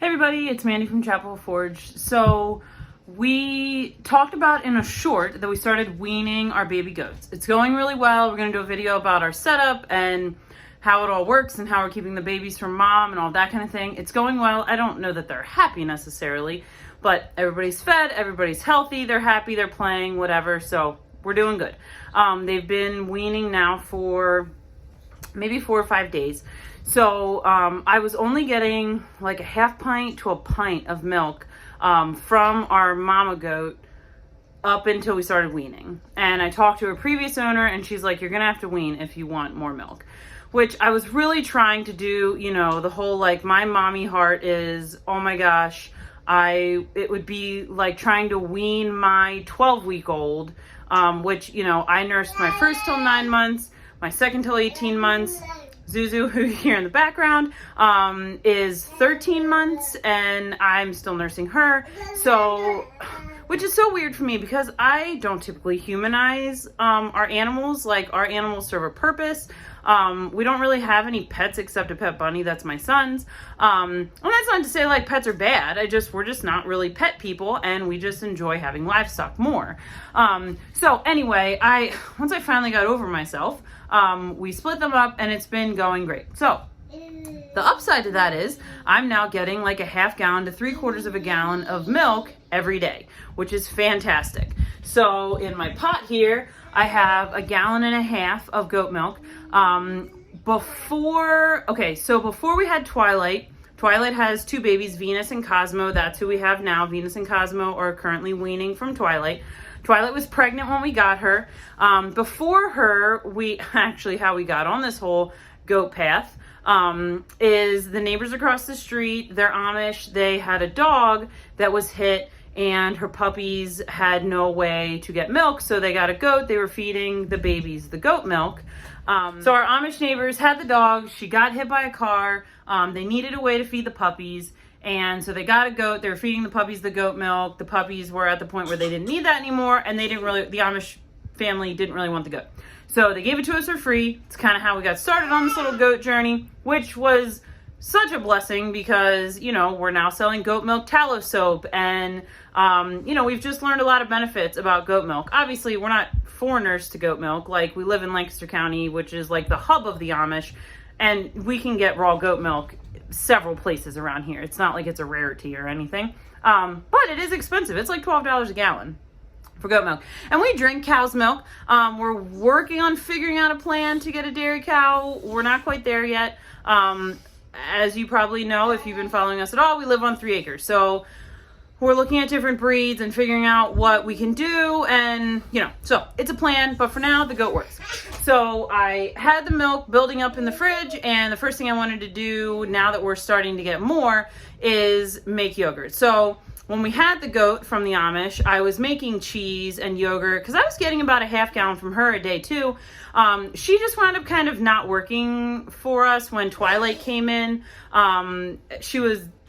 Hey everybody, it's Mandy from Chapel Forge. So we talked about in a short that we started weaning our baby goats. It's going really well. We're going to do a video about our setup and how it all works and how we're keeping the babies from mom and all that kind of thing. It's going well. I don't know that they're happy necessarily, but everybody's fed, everybody's healthy, they're happy, they're playing, whatever. So we're doing good. They've been weaning now for maybe 4 or 5 days. So I was only getting like a half pint to a pint of milk from our mama goat up until we started weaning. And I talked to her previous owner and she's like, you're gonna have to wean if you want more milk. Which I was really trying to do, you know, the whole like my mommy heart is, oh my gosh, it would be like trying to wean my 12-week-old, which, you know, I nursed my first till 9 months, my second till 18 months. Zuzu, who you hear in the background, is 13 months and I'm still nursing her. So, which is so weird for me because I don't typically humanize our animals. Like, our animals serve a purpose. We don't really have any pets except a pet bunny. That's my son's. And that's not to say like pets are bad. We're just not really pet people and we just enjoy having livestock more. So anyway, once I finally got over myself, we split them up and it's been going great. So the upside to that is I'm now getting like a half gallon to 3/4 of a gallon of milk every day, which is fantastic. So in my pot here, I have 1.5 gallons of goat milk. Before we had Twilight has 2 babies, Venus and Cosmo. That's who we have now. Venus and Cosmo are currently weaning from Twilight. Twilight was pregnant when we got her. Before her, how we got on this whole goat path is the neighbors across the street. They're Amish. They had a dog that was hit and her puppies had no way to get milk, so they got a goat. They were feeding the babies the goat milk. So our Amish neighbors had the dog. She got hit by a car. They needed a way to feed the puppies. And so they got a goat. They were feeding the puppies the goat milk. The puppies were at the point where they didn't need that anymore. And the Amish family didn't really want the goat. So they gave it to us for free. It's kind of how we got started on this little goat journey, which was such a blessing because, you know, we're now selling goat milk tallow soap. And, you know, we've just learned a lot of benefits about goat milk. Obviously, we're not foreigners to goat milk. Like, we live in Lancaster County, which is like the hub of the Amish. And we can get raw goat milk several places around here. It's not like it's a rarity or anything. But it is expensive. It's like $12 a gallon for goat milk. And we drink cow's milk. We're working on figuring out a plan to get a dairy cow. We're not quite there yet. As you probably know, if you've been following us at all, we live on 3 acres. So we're looking at different breeds and figuring out what we can do. And, you know, so it's a plan. But for now, the goat works. So I had the milk building up in the fridge. And the first thing I wanted to do now that we're starting to get more is make yogurt. So when we had the goat from the Amish, I was making cheese and yogurt because I was getting about a half gallon from her a day too. She just wound up kind of not working for us when Twilight came in.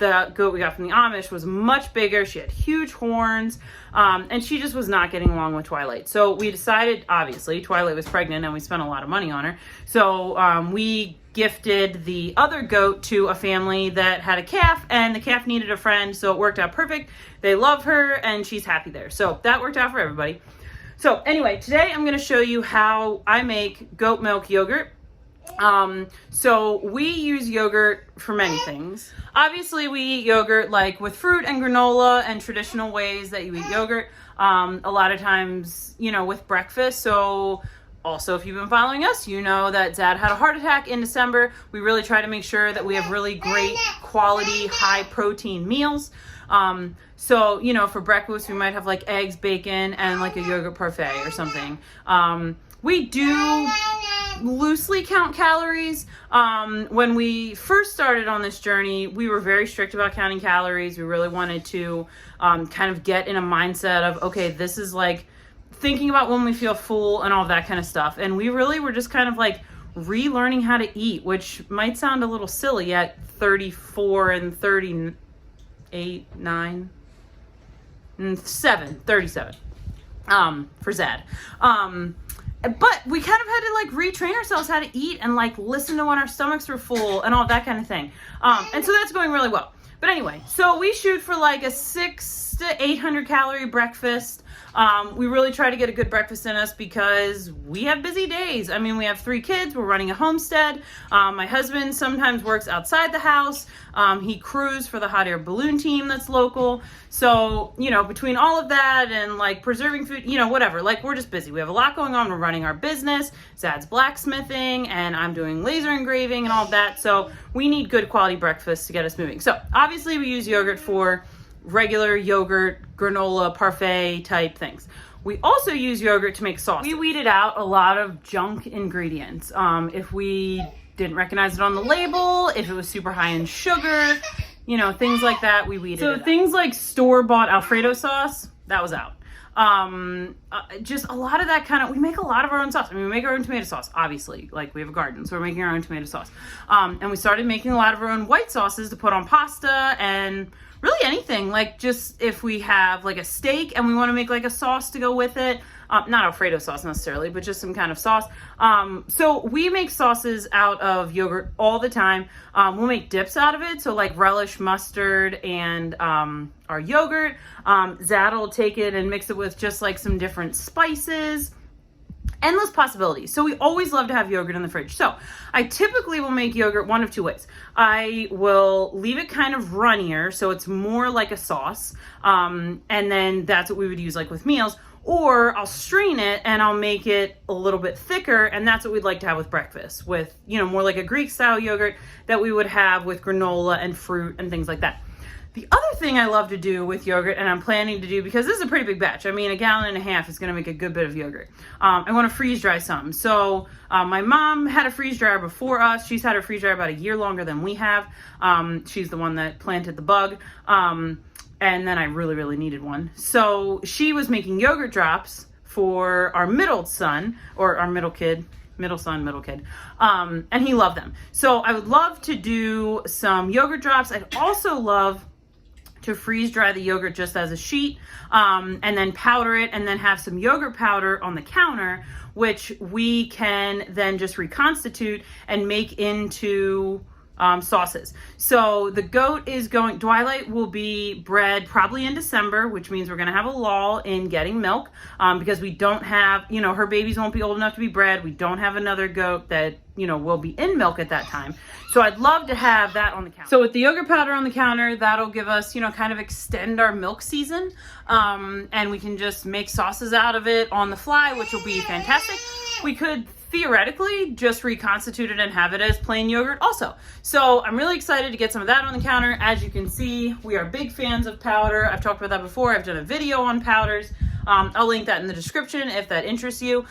The goat we got from the Amish was much bigger. She had huge horns, and she just was not getting along with Twilight. So we decided, obviously, Twilight was pregnant and we spent a lot of money on her. So we gifted the other goat to a family that had a calf, and the calf needed a friend, so it worked out perfect. They love her and she's happy there. So that worked out for everybody. So anyway, today I'm going to show you how I make goat milk yogurt. So we use yogurt for many things. Obviously we eat yogurt like with fruit and granola and traditional ways that you eat yogurt. A lot of times, you know, with breakfast. So also, if you've been following us, you know that Dad had a heart attack in December. We really try to make sure that we have really great quality, high protein meals. So, you know, for breakfast, we might have like eggs, bacon, and like a yogurt parfait or something. We do loosely count calories. When we first started on this journey, we were very strict about counting calories. We really wanted to kind of get in a mindset of, okay, this is like thinking about when we feel full and all that kind of stuff. And we really were just kind of like relearning how to eat, which might sound a little silly at 34 and 38, 9, and 37 for Zad. But we kind of had to like retrain ourselves how to eat and like listen to when our stomachs were full and all that kind of thing. And so that's going really well. But anyway, so we shoot for like a 600 to 800 calorie breakfast. We really try to get a good breakfast in us because we have busy days. I mean, we have 3 kids. We're running a homestead. My husband sometimes works outside the house. He crews for the hot air balloon team that's local. So, you know, between all of that and like preserving food, you know, whatever, like we're just busy. We have a lot going on. We're running our business. Zad's blacksmithing and I'm doing laser engraving and all of that. So we need good quality breakfast to get us moving. So obviously we use yogurt for regular yogurt, granola, parfait type things. We also use yogurt to make sauce. We weeded out a lot of junk ingredients. If we didn't recognize it on the label, if it was super high in sugar, you know, things like that, we weeded it out. So things like store-bought Alfredo sauce, that was out. Just a lot of that kind of, we make a lot of our own sauce. I mean, we make our own tomato sauce, obviously, like we have a garden, so we're making our own tomato sauce. And we started making a lot of our own white sauces to put on pasta and really anything, like just if we have like a steak and we want to make like a sauce to go with it, not Alfredo sauce necessarily, but just some kind of sauce. So we make sauces out of yogurt all the time. We'll make dips out of it. So like relish, mustard, and our yogurt. Zad will take it and mix it with just like some different spices. Endless possibilities. So we always love to have yogurt in the fridge. So I typically will make yogurt one of 2 ways. I will leave it kind of runnier, so it's more like a sauce. And then that's what we would use like with meals. Or I'll strain it and I'll make it a little bit thicker, and that's what we'd like to have with breakfast, with, you know, more like a Greek style yogurt that we would have with granola and fruit and things like that. The other thing I love to do with yogurt, and I'm planning to do, because this is a pretty big batch, I mean, 1.5 gallons is going to make a good bit of yogurt. I want to freeze dry some. So my mom had a freeze dryer before us. She's had her freeze dryer about a year longer than we have. She's the one that planted the bug. And then I really, really needed one. So she was making yogurt drops for our middle son, or our middle kid. Middle son, middle kid. And he loved them. So I would love to do some yogurt drops. I'd also love to freeze dry the yogurt just as a sheet, and then powder it, and then have some yogurt powder on the counter, which we can then just reconstitute and make into sauces. So the goat is going, Twilight will be bred probably in December, which means we're going to have a lull in getting milk, because we don't have, you know, her babies won't be old enough to be bred. We don't have another goat that, you know, will be in milk at that time. So I'd love to have that on the counter. So with the yogurt powder on the counter, that'll give us, you know, kind of extend our milk season. And we can just make sauces out of it on the fly, which will be fantastic. We could theoretically just reconstitute it and have it as plain yogurt also. So I'm really excited to get some of that on the counter. As you can see, we are big fans of powder. I've talked about that before. I've done a video on powders. I'll link that in the description if that interests you.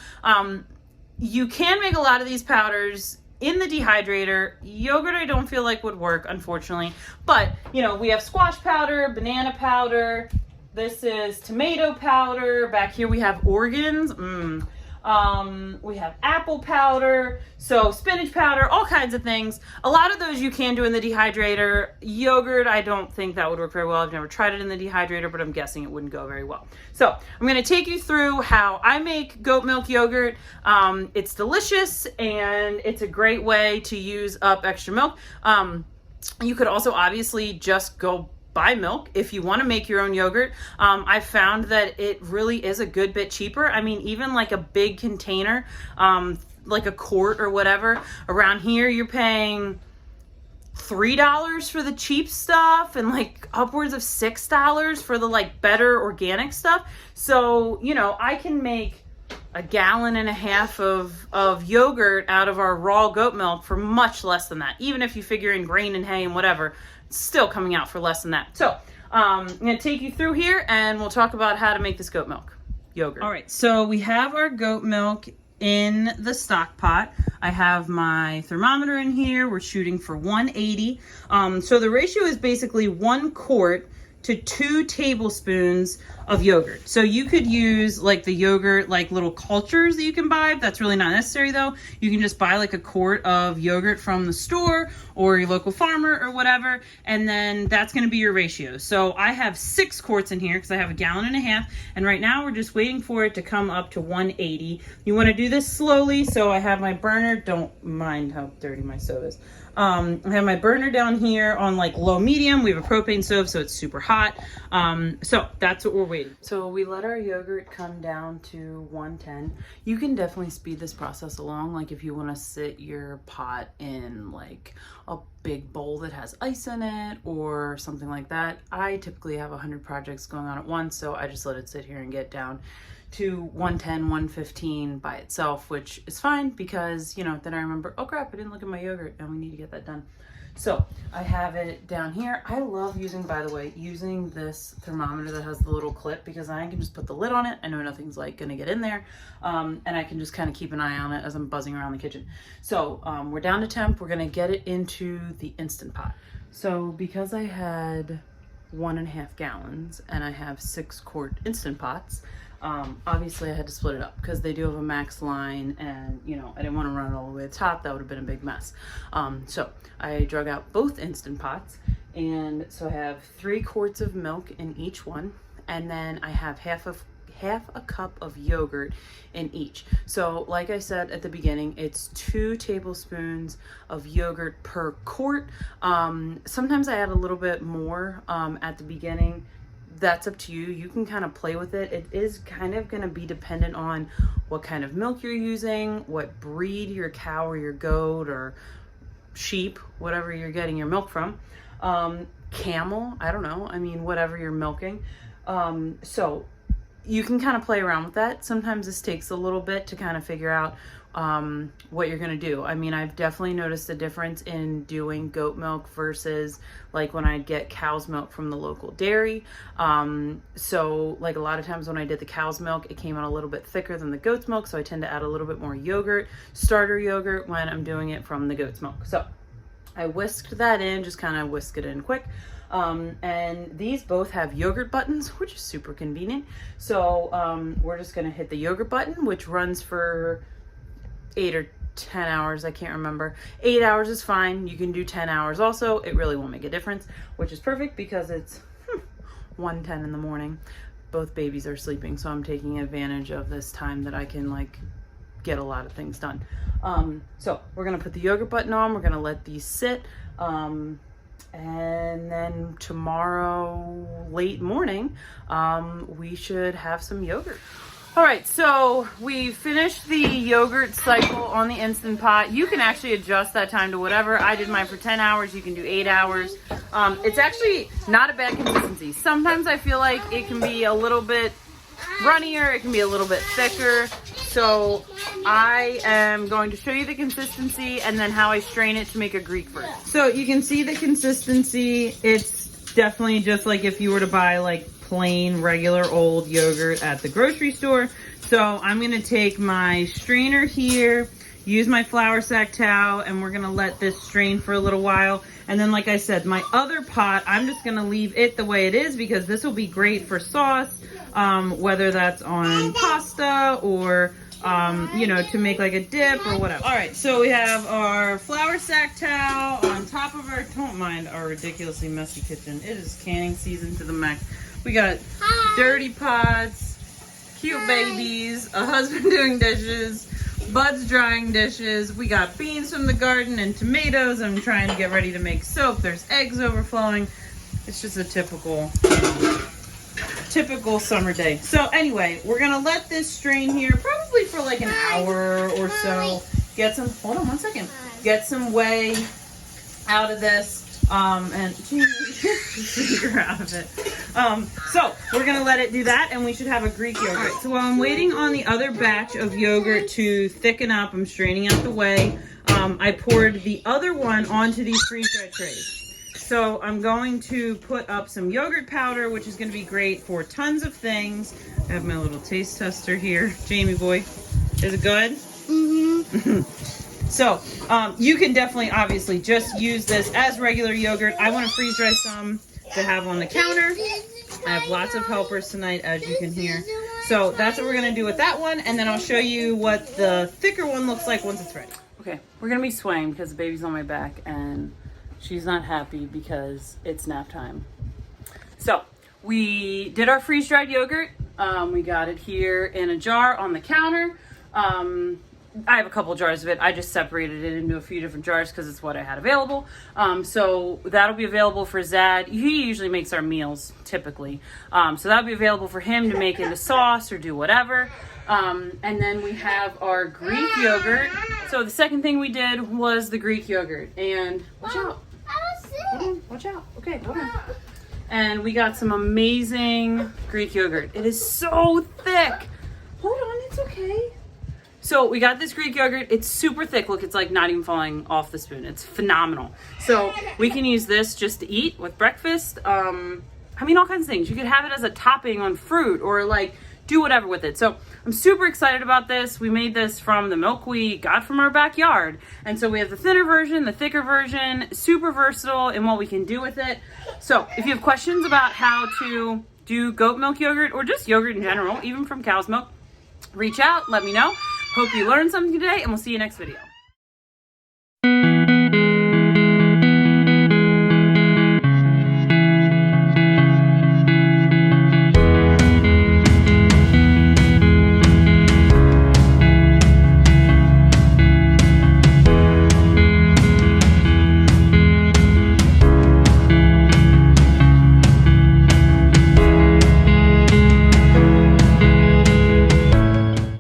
You can make a lot of these powders in the dehydrator. Yogurt I don't feel like would work, unfortunately. But, you know, we have squash powder, banana powder. This is tomato powder. Back here we have organs. We have apple powder, so spinach powder, all kinds of things. A lot of those you can do in the dehydrator. Yogurt, I don't think that would work very well. I've never tried it in the dehydrator, but I'm guessing it wouldn't go very well. So I'm going to take you through how I make goat milk yogurt. It's delicious and it's a great way to use up extra milk. You could also obviously just go buy milk if you want to make your own yogurt. I found that it really is a good bit cheaper. I mean, even like a big container, like a quart or whatever, around here you're paying $3 for the cheap stuff and like upwards of $6 for the like better organic stuff. So, you know, I can make 1.5 gallons of yogurt out of our raw goat milk for much less than that. Even if you figure in grain and hay and whatever, it's still coming out for less than that. So I'm going to take you through here and we'll talk about how to make this goat milk yogurt. All right, so we have our goat milk in the stock pot. I have my thermometer in here. We're shooting for 180. So the ratio is basically 1 quart to 2 tablespoons of yogurt. So you could use like the yogurt, like little cultures that you can buy. That's really not necessary though. You can just buy like a quart of yogurt from the store or your local farmer or whatever. And then that's gonna be your ratio. So I have 6 quarts in here because I have 1.5 gallons. And right now we're just waiting for it to come up to 180. You wanna do this slowly. So I have my burner. Don't mind how dirty my stove is. I have my burner down here on like low medium. We have a propane stove, so it's super hot. So that's what we're waiting. So we let our yogurt come down to 110. You can definitely speed this process along. Like if you want to sit your pot in like a big bowl that has ice in it or something like that. I typically have 100 projects going on at once, so I just let it sit here and get down to 110, 115 by itself, which is fine because, you know, then I remember, oh crap, I didn't look at my yogurt and we need to get that done. So I have it down here. I love using, by the way, using this thermometer that has the little clip because I can just put the lid on it. I know nothing's like gonna get in there. And I can just kind of keep an eye on it as I'm buzzing around the kitchen. So we're down to temp. We're gonna get it into the Instant Pot. So because I had 1.5 gallons and I have 6-quart Instant Pots, obviously I had to split it up because they do have a max line and, you know, I didn't want to run it all the way to the top. That would have been a big mess. So I drug out both Instant Pots, and so I have 3 quarts of milk in each one, and then I have half a cup of yogurt in each. So like I said at the beginning, it's 2 tablespoons of yogurt per quart. Sometimes I add a little bit more at the beginning. That's up to you. You can kind of play with it. It is kind of going to be dependent on what kind of milk you're using, what breed your cow or your goat or sheep, whatever you're getting your milk from. Camel, I don't know. I mean, whatever you're milking. So you can kind of play around with that. Sometimes this takes a little bit to kind of figure out what you're going to do. I mean, I've definitely noticed a difference in doing goat milk versus like when I get cow's milk from the local dairy. So like a lot of times when I did the cow's milk, it came out a little bit thicker than the goat's milk. So I tend to add a little bit more yogurt, starter yogurt, when I'm doing it from the goat's milk. So I whisked that in, just kind of whisk it in quick. And these both have yogurt buttons, which is super convenient. So we're just going to hit the yogurt button, which runs for 8 or 10 hours. I can't remember. 8 hours is fine. You can do 10 hours also. It really won't make a difference, which is perfect because it's 1:10 in the morning. Both babies are sleeping, so I'm taking advantage of this time that I can like get a lot of things done. So we're gonna put the yogurt button on. We're gonna let these sit. And then tomorrow late morning, we should have some yogurt. All right, so we finished the yogurt cycle on the Instant Pot. You can actually adjust that time to whatever. I did mine for 10 hours. You can do 8 hours. It's actually not a bad consistency. Sometimes I feel like it can be a little bit runnier. It can be a little bit thicker. So I am going to show you the consistency and then how I strain it to make a Greek first. So you can see the consistency. It's definitely just like if you were to buy like plain regular old yogurt at the grocery store. So I'm going to take my strainer here, use my flour sack towel, and we're going to let this strain for a little while. And then like I said, my other pot, I'm just going to leave it the way it is because this will be great for sauce, whether that's on pasta or you know, to make like a dip or whatever. All right, so we have our flour sack towel on top of our, don't mind our ridiculously messy kitchen. It is canning season to the max. We got dirty pots, cute babies, a husband doing dishes, Bud's drying dishes. We got beans from the garden and tomatoes. I'm trying to get ready to make soap. There's eggs overflowing. It's just a typical, typical summer day. So anyway, we're gonna let this strain here probably for like an hour or so. Get some, hold on one second. Get some whey out of this. And you're out of it. So we're gonna let it do that and we should have a Greek yogurt. All right, so while I'm waiting on the other batch of yogurt to thicken up, I'm straining out the whey. I poured the other one onto these freeze-dried trays. So I'm going to put up some yogurt powder, which is gonna be great for tons of things. I have my little taste tester here. Jamie boy, is it good? Mm-hmm. So you can definitely obviously just use this as regular yogurt. I want to freeze dry some to have on the counter. I have lots of helpers tonight, as you can hear. So that's what we're going to do with that one. And then I'll show you what the thicker one looks like once it's ready. Okay, we're going to be swaying because the baby's on my back and she's not happy because it's nap time. So we did our freeze dried yogurt. We got it here in a jar on the counter. I have a couple jars of it. I just separated it into a few different jars because it's what I had available. So that'll be available for Zad. He usually makes our meals typically. So that'll be available for him to make into sauce or do whatever. And then we have our Greek yogurt. So the second thing we did was the Greek yogurt. And watch out. Hold on, watch out. Okay, hold on. And we got some amazing Greek yogurt. It is so thick. Hold on, it's okay. So we got this Greek yogurt. It's super thick. Look, it's like not even falling off the spoon. It's phenomenal. So we can use this just to eat with breakfast. I mean, all kinds of things. You could have it as a topping on fruit or like do whatever with it. So I'm super excited about this. We made this from the milk we got from our backyard. And so we have the thinner version, the thicker version, super versatile in what we can do with it. So if you have questions about how to do goat milk yogurt or just yogurt in general, even from cow's milk, reach out, let me know. Hope you learned something today, and we'll see you next video.